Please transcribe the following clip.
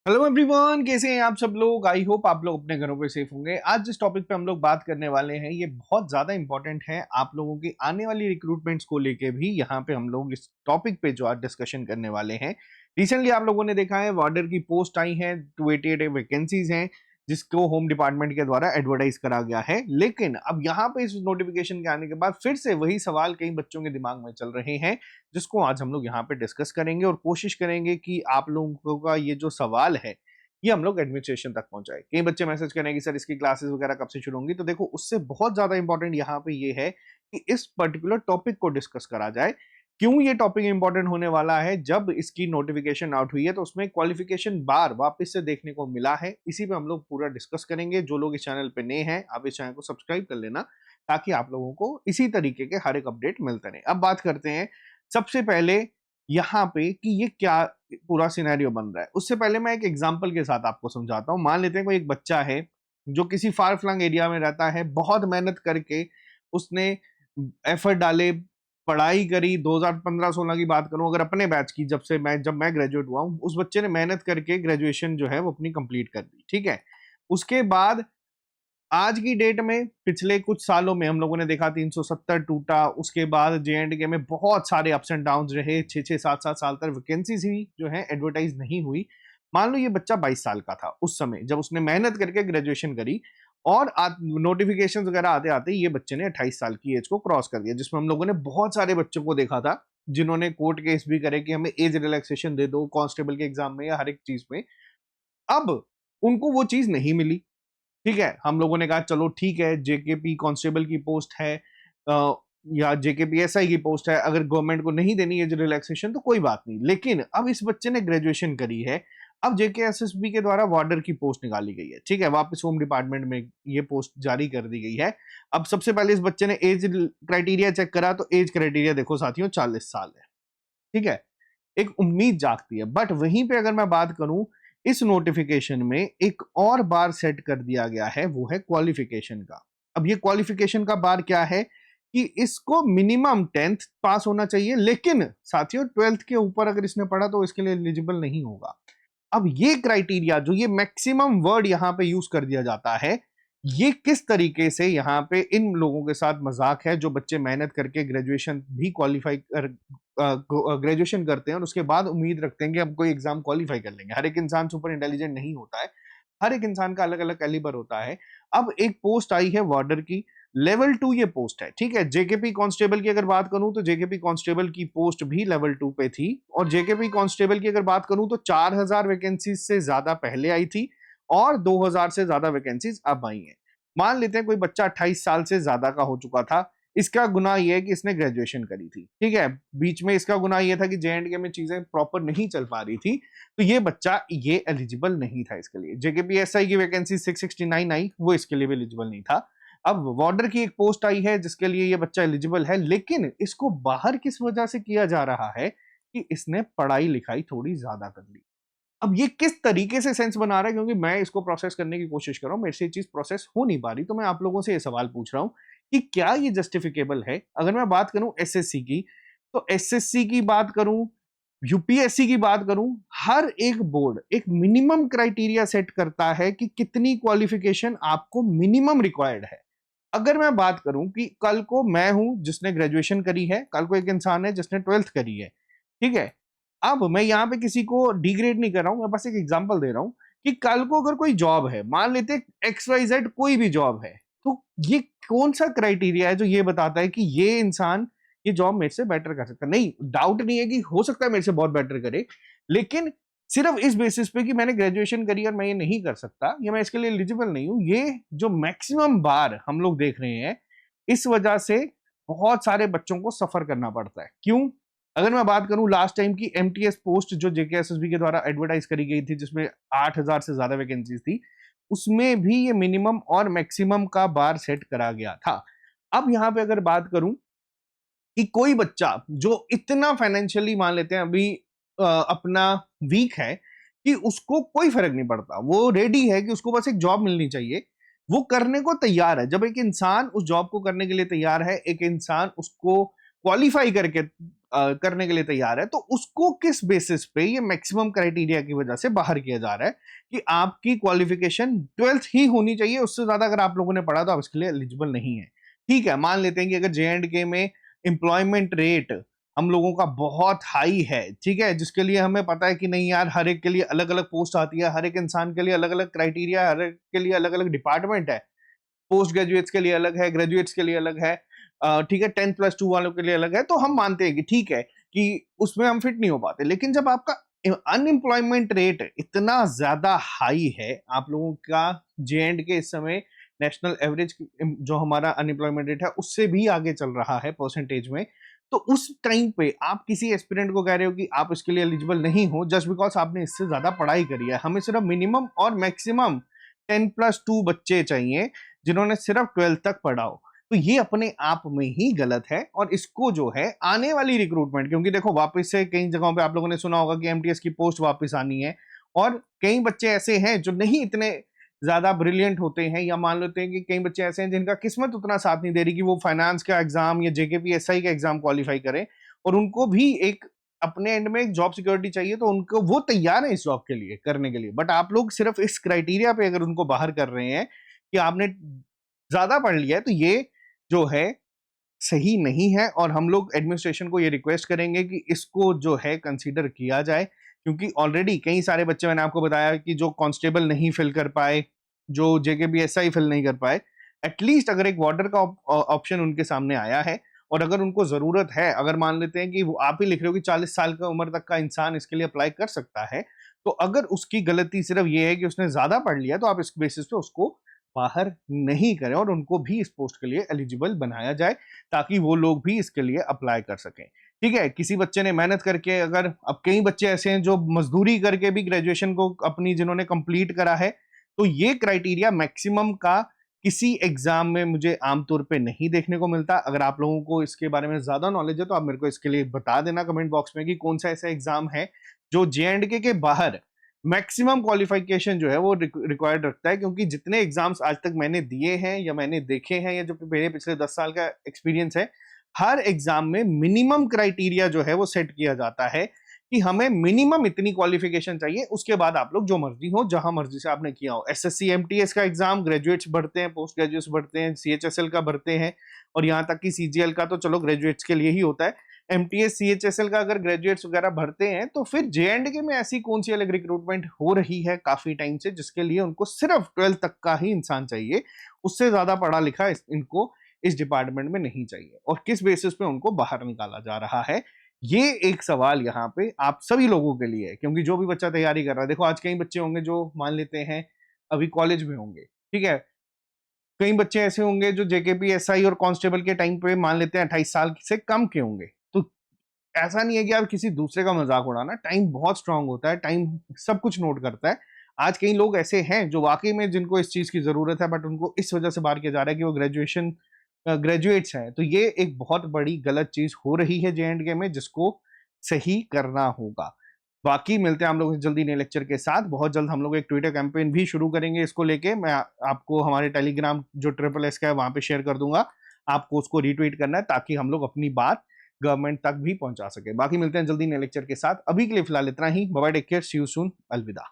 Hello everyone, कैसे हैं आप सब लोग। आई होप आप लोग अपने घरों पे सेफ होंगे। आज जिस टॉपिक पे हम लोग बात करने वाले हैं ये बहुत ज्यादा इंपॉर्टेंट है आप लोगों की आने वाली रिक्रूटमेंट्स को लेके भी। यहाँ पे हम लोग इस टॉपिक पे जो आज डिस्कशन करने वाले हैं, रिसेंटली आप लोगों ने देखा है वार्डर की पोस्ट आई है, 288 वैकेंसीज हैं जिसको होम डिपार्टमेंट के द्वारा एडवर्टाइज करा गया है। लेकिन अब यहाँ पे इस नोटिफिकेशन के आने के बाद फिर से वही सवाल कई बच्चों के दिमाग में चल रहे हैं, जिसको आज हम लोग यहाँ पे डिस्कस करेंगे और कोशिश करेंगे कि आप लोगों का ये जो सवाल है ये हम लोग एडमिनिस्ट्रेशन तक पहुंचाए। कई बच्चे मैसेज करेंगे सर इसकी क्लासेस वगैरह कब से शुरू होंगी, तो देखो उससे बहुत ज्यादा इंपॉर्टेंट यहाँ पे ये है कि इस पर्टिकुलर टॉपिक को डिस्कस करा जाए। क्यों ये टॉपिक इंपॉर्टेंट होने वाला है, जब इसकी नोटिफिकेशन आउट हुई है तो उसमें क्वालिफिकेशन बार वापस से देखने को मिला है। इसी पे हम लोग पूरा डिस्कस करेंगे। जो लोग इस चैनल पे नए हैं आप इस चैनल को सब्सक्राइब कर लेना ताकि आप लोगों को इसी तरीके के हर एक अपडेट मिलते रहे। अब बात करते हैं सबसे पहले यहाँ पे कि ये क्या पूरा सिनेरियो बन रहा है। उससे पहले मैं एक एग्जांपल के साथ आपको समझाता हूँ। मान लेते हैं कोई एक बच्चा है जो किसी फार फ्लंग एरिया में रहता है, बहुत मेहनत करके उसने एफर्ट डाले, पढ़ाई करी। 2015-16 की बात करूं अगर अपने बैच की, जब मैं ग्रेजुएट हुआ हूं, उस बच्चे ने मेहनत करके ग्रेजुएशन जो है वो अपनी कंप्लीट कर दी। ठीक है, उसके बाद आज की डेट में पिछले कुछ सालों में हम लोगों ने देखा 370 टूटा। उसके बाद जे.एंड.के में बहुत सारे अप्स एंड डाउन रहे, 6-6 7-7 साल तक वैकेंसीज ही जो है एडवर्टाइज नहीं हुई। मान लो ये बच्चा 22 साल का था उस समय जब उसने मेहनत करके ग्रेजुएशन करी, और नोटिफिकेशन वगैरह आते आते ये बच्चे ने 28 साल की एज को क्रॉस कर दिया, जिसमें हम लोगों ने बहुत सारे बच्चों को देखा था जिन्होंने कोर्ट केस भी करे कि हमें एज रिलैक्सेशन दे दो कांस्टेबल के एग्जाम में या हर एक चीज में। अब उनको वो चीज नहीं मिली। ठीक है, हम लोगों ने कहा चलो ठीक है, जेकेपी कांस्टेबल की पोस्ट है या जेकेपी एसआई की पोस्ट है, अगर गवर्नमेंट को नहीं देनी है रिलैक्सेशन तो कोई बात नहीं। लेकिन अब इस बच्चे ने ग्रेजुएशन करी है, अब जेकेएसएसबी के द्वारा वार्डर की पोस्ट निकाली गई है। ठीक है, वापस होम डिपार्टमेंट में ये पोस्ट जारी कर दी गई है। अब सबसे पहले इस बच्चे ने एज क्राइटेरिया चेक करा तो एज क्राइटेरिया देखो साथियों 40 साल है। ठीक है, एक उम्मीद जागती है। बट वहीं पे अगर मैं बात करूं, इस नोटिफिकेशन में एक और बार सेट कर दिया गया है, वो है क्वालिफिकेशन का। अब ये क्वालिफिकेशन का बार क्या है कि इसको मिनिमम 10th पास होना चाहिए, लेकिन साथियों 12th के ऊपर अगर इसने पढ़ा तो इसके लिए एलिजिबल नहीं होगा। अब ये क्राइटेरिया जो ये मैक्सिमम वर्ड यहां पे यूज कर दिया जाता है, ये किस तरीके से यहाँ पे इन लोगों के साथ मजाक है जो बच्चे मेहनत करके ग्रेजुएशन भी क्वालिफाई कर ग्रेजुएशन करते हैं और उसके बाद उम्मीद रखते हैं कि हम कोई एग्जाम क्वालिफाई कर लेंगे। हर एक इंसान सुपर इंटेलिजेंट नहीं होता है, हर एक इंसान का अलग अलग कैलिबर होता है। अब एक पोस्ट आई है वार्डर की, लेवल 2 ये पोस्ट है। ठीक है, जेकेपी कांस्टेबल की अगर बात करूं तो जेकेपी कांस्टेबल की पोस्ट भी लेवल 2 पे थी, और जेकेपी कांस्टेबल की अगर बात करूं तो 4000 वैकेंसीज से ज्यादा पहले आई थी और 2000 से ज्यादा वैकेंसीज अब आई हैं। मान लेते हैं कोई बच्चा 28 साल से ज्यादा का हो चुका था, इसका गुनाह यह है कि इसने ग्रेजुएशन करी थी। ठीक है, बीच में इसका गुनाह यह था कि जे.एंड.के में चीजें प्रॉपर नहीं चल पा रही थी, तो ये बच्चा ये एलिजिबल नहीं था इसके लिए। जेकेपीएसआई की वैकेंसी 669 आई, वो इसके लिए भी एलिजिबल नहीं था। अब वार्डर की एक पोस्ट आई है जिसके लिए ये बच्चा एलिजिबल है, लेकिन इसको बाहर किस वजह से किया जा रहा है कि इसने पढ़ाई लिखाई थोड़ी ज्यादा कर ली। अब ये किस तरीके से सेंस बना रहा है, क्योंकि मैं इसको प्रोसेस करने की कोशिश कर रहा हूं, मेरे से ये चीज प्रोसेस हो नहीं पा रही, तो मैं आप लोगों से ये सवाल पूछ रहा हूं कि क्या ये जस्टिफिकेबल है। अगर मैं बात करूं एसएससी की, तो एसएससी की बात करूं, यूपीएससी की बात करूं, हर एक बोर्ड एक मिनिमम क्राइटेरिया सेट करता है कि कितनी क्वालिफिकेशन आपको मिनिमम रिक्वायर्ड है। अगर मैं बात करूं कि कल को मैं हूं जिसने ग्रेजुएशन करी है, कल को एक इंसान है जिसने 12th करी है। ठीक है, अब मैं यहाँ पे किसी को डिग्रेड नहीं कर रहा हूं, मैं बस एक एग्जांपल दे रहा हूं कि कल को अगर कोई जॉब है, मान लेते XYZ कोई भी जॉब है, तो ये कौन सा क्राइटेरिया है जो ये बताता है कि ये इंसान ये जॉब मेरे से बेटर कर सकता है। नहीं, डाउट नहीं है कि हो सकता है मेरे से बहुत बेटर करे, लेकिन सिर्फ इस बेसिस पे कि मैंने ग्रेजुएशन करी और मैं ये नहीं कर सकता या मैं इसके लिए एलिजिबल नहीं हूं, ये जो मैक्सिमम बार हम लोग देख रहे हैं, इस वजह से बहुत सारे बच्चों को सफर करना पड़ता है। क्यों? अगर मैं बात करूं लास्ट टाइम की एमटीएस पोस्ट जो जेकेएसएसबी के द्वारा एडवर्टाइज करी गई थी, जिसमें 8000 से ज्यादा वैकेंसीज थी, उसमें भी ये मिनिमम और मैक्सिमम का बार सेट करा गया था। अब यहां पे अगर बात करूं कि कोई बच्चा जो इतना फाइनेंशियली मान लेते हैं अभी अपना वीक है कि उसको कोई फर्क नहीं पड़ता, वो रेडी है कि उसको बस एक जॉब मिलनी चाहिए, वो करने को तैयार है। जब एक इंसान उस जॉब को करने के लिए तैयार है, एक इंसान उसको क्वालिफाई करके करने के लिए तैयार है, तो उसको किस बेसिस पे ये मैक्सिमम क्राइटेरिया की वजह से बाहर किया जा रहा है कि आपकी क्वालिफिकेशन 12th ही होनी चाहिए, उससे ज्यादा अगर आप लोगों ने पढ़ा तो आप इसके लिए एलिजिबल नहीं है। ठीक है, मान लेते हैं कि अगर J&K में एम्प्लॉयमेंट रेट हम लोगों का बहुत हाई है, ठीक है, जिसके लिए हमें पता है कि नहीं यार, हर एक के लिए अलग अलग पोस्ट आती है, हर एक इंसान के लिए अलग अलग क्राइटेरिया, हर एक के लिए अलग अलग डिपार्टमेंट है, पोस्ट ग्रेजुएट्स के लिए अलग है, ग्रेजुएट्स के लिए अलग है, ठीक है, 10+2 वालों के लिए अलग है, तो हम मानते हैं कि ठीक है कि उसमें हम फिट नहीं हो पाते। लेकिन जब आपका अनएम्प्लॉयमेंट रेट इतना ज्यादा हाई है, आप लोगों का J&K इस समय नेशनल एवरेज जो हमारा अनएम्प्लॉयमेंट रेट है उससे भी आगे चल रहा है परसेंटेज में, तो उस टाइम पे आप किसी एस्पिरेंट को कह रहे हो कि आप इसके लिए एलिजिबल नहीं हो जस्ट बिकॉज आपने इससे ज्यादा पढ़ाई करी है। हमें सिर्फ मिनिमम और मैक्सिमम 10+2 बच्चे चाहिए जिन्होंने सिर्फ 12th तक पढ़ा हो। तो ये अपने आप में ही गलत है, और इसको जो है आने वाली रिक्रूटमेंट, क्योंकि देखो वापस से कई जगहों पे आप लोगों ने सुना होगा कि एमटीएस की पोस्ट वापस आनी है, और कई बच्चे ऐसे हैं जो नहीं इतने ज्यादा ब्रिलियंट होते हैं, या मान लेते हैं कि कई बच्चे ऐसे हैं जिनका किस्मत उतना साथ नहीं दे रही कि वो फाइनेंस का एग्जाम या जेकेपीएसआई का एग्जाम क्वालिफाई करें, और उनको भी एक अपने एंड में एक जॉब सिक्योरिटी चाहिए, तो उनको वो तैयार है इस जॉब के लिए करने के लिए। बट आप लोग सिर्फ इस क्राइटेरिया पे अगर उनको बाहर कर रहे हैं कि आपने ज्यादा पढ़ लिया है, तो ये जो है सही नहीं है, और हम लोग एडमिनिस्ट्रेशन को ये रिक्वेस्ट करेंगे कि इसको जो है कंसीडर किया जाए, क्योंकि ऑलरेडी कई सारे बच्चे, मैंने आपको बताया कि जो कांस्टेबल नहीं फिल कर पाए, जो जेकेबीएसआई फिल नहीं कर पाए, एटलीस्ट अगर एक वार्डर का ऑप्शन उनके सामने आया है, और अगर उनको जरूरत है, अगर मान लेते हैं कि वो आप ही लिख रहे हो कि 40 साल का उम्र तक का इंसान इसके लिए अप्लाई कर सकता है, तो अगर उसकी गलती सिर्फ ये है कि उसने ज्यादा पढ़ लिया, तो आप इस बेसिस पे उसको बाहर नहीं करें और उनको भी इस पोस्ट के लिए एलिजिबल बनाया जाए, ताकि वो लोग भी इसके लिए अप्लाई कर सकें। ठीक है, किसी बच्चे ने मेहनत करके, अगर अब कई बच्चे ऐसे हैं जो मजदूरी करके भी ग्रेजुएशन को अपनी जिन्होंने कंप्लीट करा है, तो ये क्राइटेरिया मैक्सिमम का किसी एग्जाम में मुझे आमतौर पे नहीं देखने को मिलता। अगर आप लोगों को इसके बारे में ज्यादा नॉलेज है तो आप मेरे को इसके लिए बता देना कमेंट बॉक्स में कि कौन सा ऐसा एग्जाम है जो J&K के बाहर मैक्सिमम क्वालिफिकेशन जो है वो रिक्वायर्ड रखता है, क्योंकि जितने एग्जाम्स आज तक मैंने दिए हैं या मैंने देखे हैं, या जो मेरे पिछले 10 साल का एक्सपीरियंस है, हर एग्जाम में मिनिमम क्राइटेरिया जो है वो सेट किया जाता है कि हमें मिनिमम इतनी क्वालिफिकेशन चाहिए, उसके बाद आप लोग जो मर्जी हो, जहां मर्जी से आपने किया हो। एसएससी एमटीएस का एग्जाम ग्रेजुएट्स भरते हैं, पोस्ट ग्रेजुएट्स भरते हैं, सीएचएसएल का भरते हैं, और यहाँ तक कि सीजीएल का तो चलो ग्रेजुएट्स के लिए ही होता है। एमटीएस सीएचएसएल का अगर ग्रेजुएट्स वगैरह भरते हैं, तो फिर J&K में ऐसी कौन सी अलग रिक्रूटमेंट हो रही है काफी टाइम से जिसके लिए उनको सिर्फ 12th तक का ही इंसान चाहिए, उससे ज्यादा पढ़ा लिखा इनको इस डिपार्टमेंट में नहीं चाहिए, और किस बेसिस पे उनको बाहर निकाला जा रहा है, ये एक सवाल यहाँ पे आप सभी लोगों के लिए है। क्योंकि जो भी बच्चा तैयारी कर रहा है, देखो आज कई बच्चे होंगे जो मान लेते हैं अभी कॉलेज में होंगे, ठीक है, कई बच्चे ऐसे होंगे जो जेकेपीएसआई और कांस्टेबल के टाइम पे मान लेते हैं 28 साल से कम के होंगे। तो ऐसा नहीं है कि आप किसी दूसरे का मजाक उड़ाना, टाइम बहुत स्ट्रांग होता है, टाइम सब कुछ नोट करता है। आज कई लोग ऐसे हैं जो वाकई में जिनको इस चीज की जरूरत है, बट उनको इस वजह से बाहर किया जा रहा है कि वो ग्रेजुएट्स हैं। तो ये एक बहुत बड़ी गलत चीज हो रही है J&K में, जिसको सही करना होगा। बाकी मिलते हैं हम लोग जल्दी नए लेक्चर के साथ। बहुत जल्द हम लोग एक ट्विटर कैंपेन भी शुरू करेंगे इसको लेके। मैं आपको हमारे टेलीग्राम जो SSS का है वहां पे शेयर कर दूंगा, आपको उसको रीट्वीट करना है ताकि हम लोग अपनी बात गवर्नमेंट तक भी पहुंचा सके। बाकी मिलते हैं जल्दी नए लेक्चर के साथ, अभी के लिए फिलहाल इतना ही। Bye bye, take care, see you soon, अलविदा।